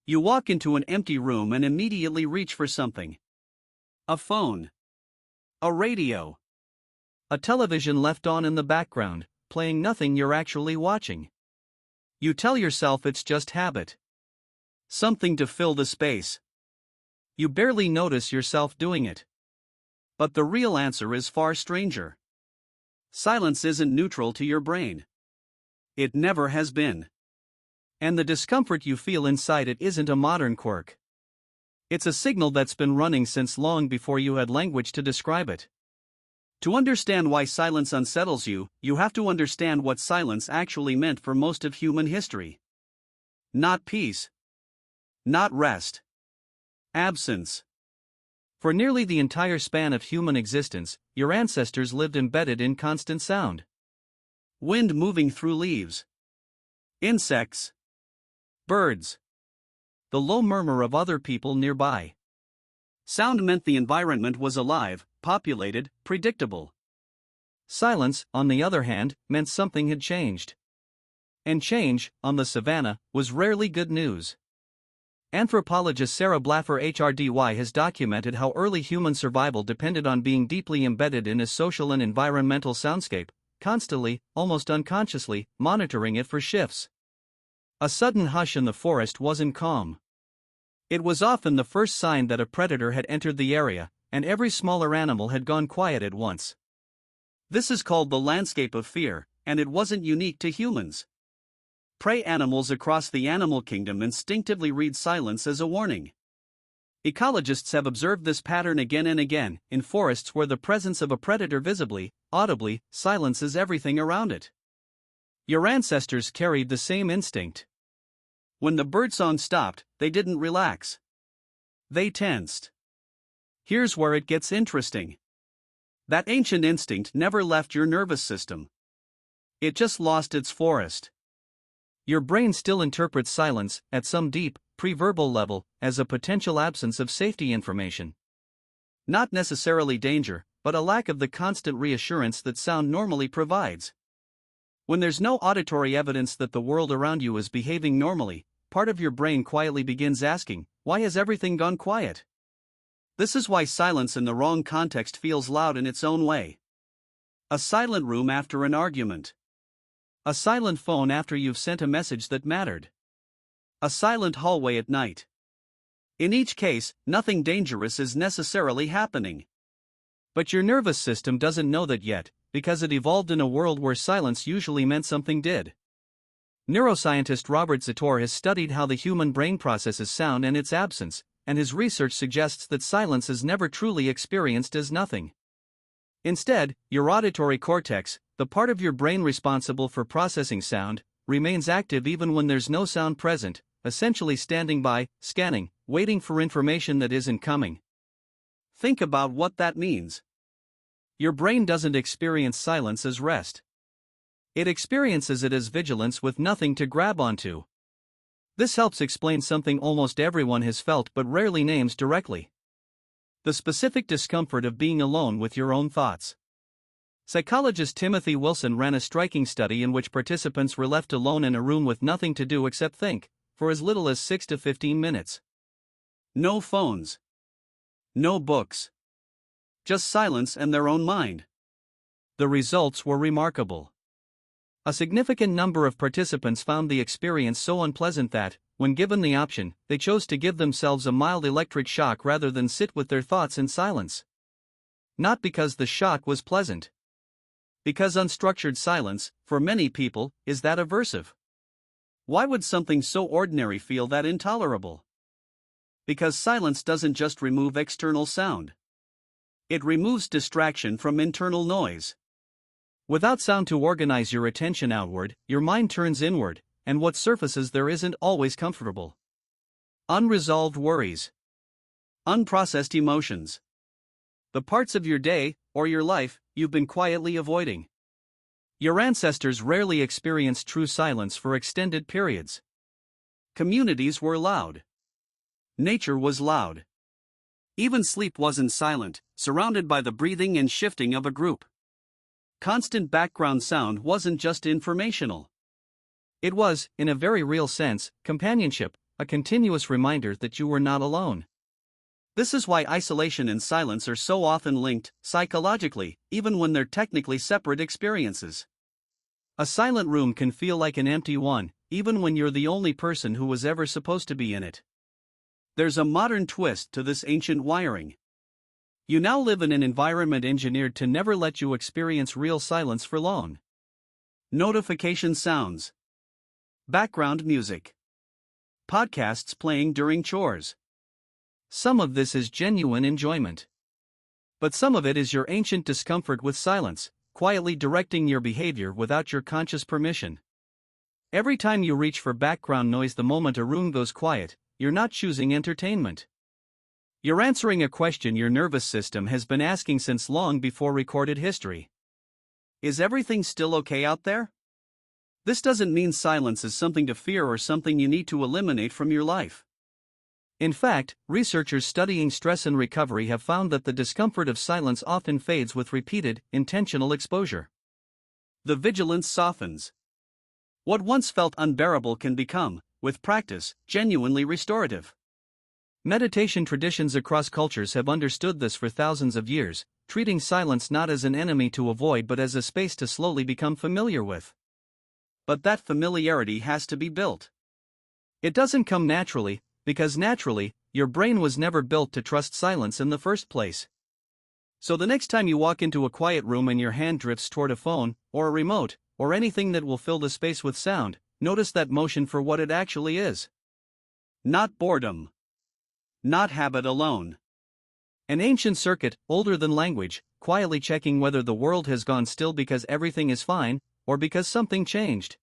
You walk into an empty room and immediately reach for something. A phone. A radio. A television left on in the background, playing nothing you're actually watching. You tell yourself it's just habit. Something to fill the space. You barely notice yourself doing it. But the real answer is far stranger. Silence isn't neutral to your brain. It never has been. And the discomfort you feel inside it isn't a modern quirk. It's a signal that's been running since long before you had language to describe it. To understand why silence unsettles you, you have to understand what silence actually meant for most of human history. Not peace. Not rest. Absence. For nearly the entire span of human existence, your ancestors lived embedded in constant sound. Wind moving through leaves. Insects. Birds. The low murmur of other people nearby. Sound meant the environment was alive, populated, predictable. Silence, on the other hand, meant something had changed. And change, on the savannah, was rarely good news. Anthropologist Sarah Blaffer HRDY has documented how early human survival depended on being deeply embedded in a social and environmental soundscape, constantly, almost unconsciously, monitoring it for shifts. A sudden hush in the forest wasn't calm. It was often the first sign that a predator had entered the area, and every smaller animal had gone quiet at once. This is called the landscape of fear, and it wasn't unique to humans. Prey animals across the animal kingdom instinctively read silence as a warning. Ecologists have observed this pattern again and again, in forests where the presence of a predator visibly, audibly, silences everything around it. Your ancestors carried the same instinct. When the birdsong stopped, they didn't relax. They tensed. Here's where it gets interesting. That ancient instinct never left your nervous system. It just lost its forest. Your brain still interprets silence, at some deep, pre-verbal level, as a potential absence of safety information. Not necessarily danger, but a lack of the constant reassurance that sound normally provides. When there's no auditory evidence that the world around you is behaving normally, part of your brain quietly begins asking, why has everything gone quiet? This is why silence in the wrong context feels loud in its own way. A silent room after an argument. A silent phone after you've sent a message that mattered. A silent hallway at night. In each case, nothing dangerous is necessarily happening. But your nervous system doesn't know that yet, because it evolved in a world where silence usually meant something did. Neuroscientist Robert Zator has studied how the human brain processes sound and its absence, and his research suggests that silence is never truly experienced as nothing. Instead, your auditory cortex, the part of your brain responsible for processing sound, remains active even when there's no sound present, essentially standing by, scanning, waiting for information that isn't coming. Think about what that means. Your brain doesn't experience silence as rest. It experiences it as vigilance with nothing to grab onto. This helps explain something almost everyone has felt but rarely names directly. The specific discomfort of being alone with your own thoughts. Psychologist Timothy Wilson ran a striking study in which participants were left alone in a room with nothing to do except think, for as little as 6 to 15 minutes. No phones. No books. Just silence and their own mind. The results were remarkable. A significant number of participants found the experience so unpleasant that, when given the option, they chose to give themselves a mild electric shock rather than sit with their thoughts in silence. Not because the shock was pleasant. Because unstructured silence, for many people, is that aversive. Why would something so ordinary feel that intolerable? Because silence doesn't just remove external sound. It removes distraction from internal noise. Without sound to organize your attention outward, your mind turns inward, and what surfaces there isn't always comfortable. Unresolved worries. Unprocessed emotions. The parts of your day, or your life, you've been quietly avoiding. Your ancestors rarely experienced true silence for extended periods. Communities were loud. Nature was loud. Even sleep wasn't silent, surrounded by the breathing and shifting of a group. Constant background sound wasn't just informational. It was, in a very real sense, companionship, a continuous reminder that you were not alone. This is why isolation and silence are so often linked, psychologically, even when they're technically separate experiences. A silent room can feel like an empty one, even when you're the only person who was ever supposed to be in it. There's a modern twist to this ancient wiring. You now live in an environment engineered to never let you experience real silence for long. Notification sounds, background music, podcasts playing during chores. Some of this is genuine enjoyment. But some of it is your ancient discomfort with silence, quietly directing your behavior without your conscious permission. Every time you reach for background noise the moment a room goes quiet, you're not choosing entertainment. You're answering a question your nervous system has been asking since long before recorded history. Is everything still okay out there? This doesn't mean silence is something to fear or something you need to eliminate from your life. In fact, researchers studying stress and recovery have found that the discomfort of silence often fades with repeated, intentional exposure. The vigilance softens. What once felt unbearable can become, with practice, genuinely restorative. Meditation traditions across cultures have understood this for thousands of years, treating silence not as an enemy to avoid but as a space to slowly become familiar with. But that familiarity has to be built. It doesn't come naturally, because naturally, your brain was never built to trust silence in the first place. So the next time you walk into a quiet room and your hand drifts toward a phone, or a remote, or anything that will fill the space with sound, notice that motion for what it actually is. Not boredom. Not habit alone. An ancient circuit, older than language, quietly checking whether the world has gone still because everything is fine, or because something changed.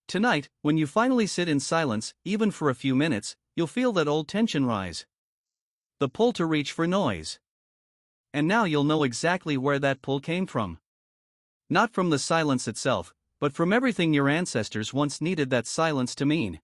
Tonight, when you finally sit in silence, even for a few minutes, you'll feel that old tension rise. The pull to reach for noise. And now you'll know exactly where that pull came from. Not from the silence itself, but from everything your ancestors once needed that silence to mean.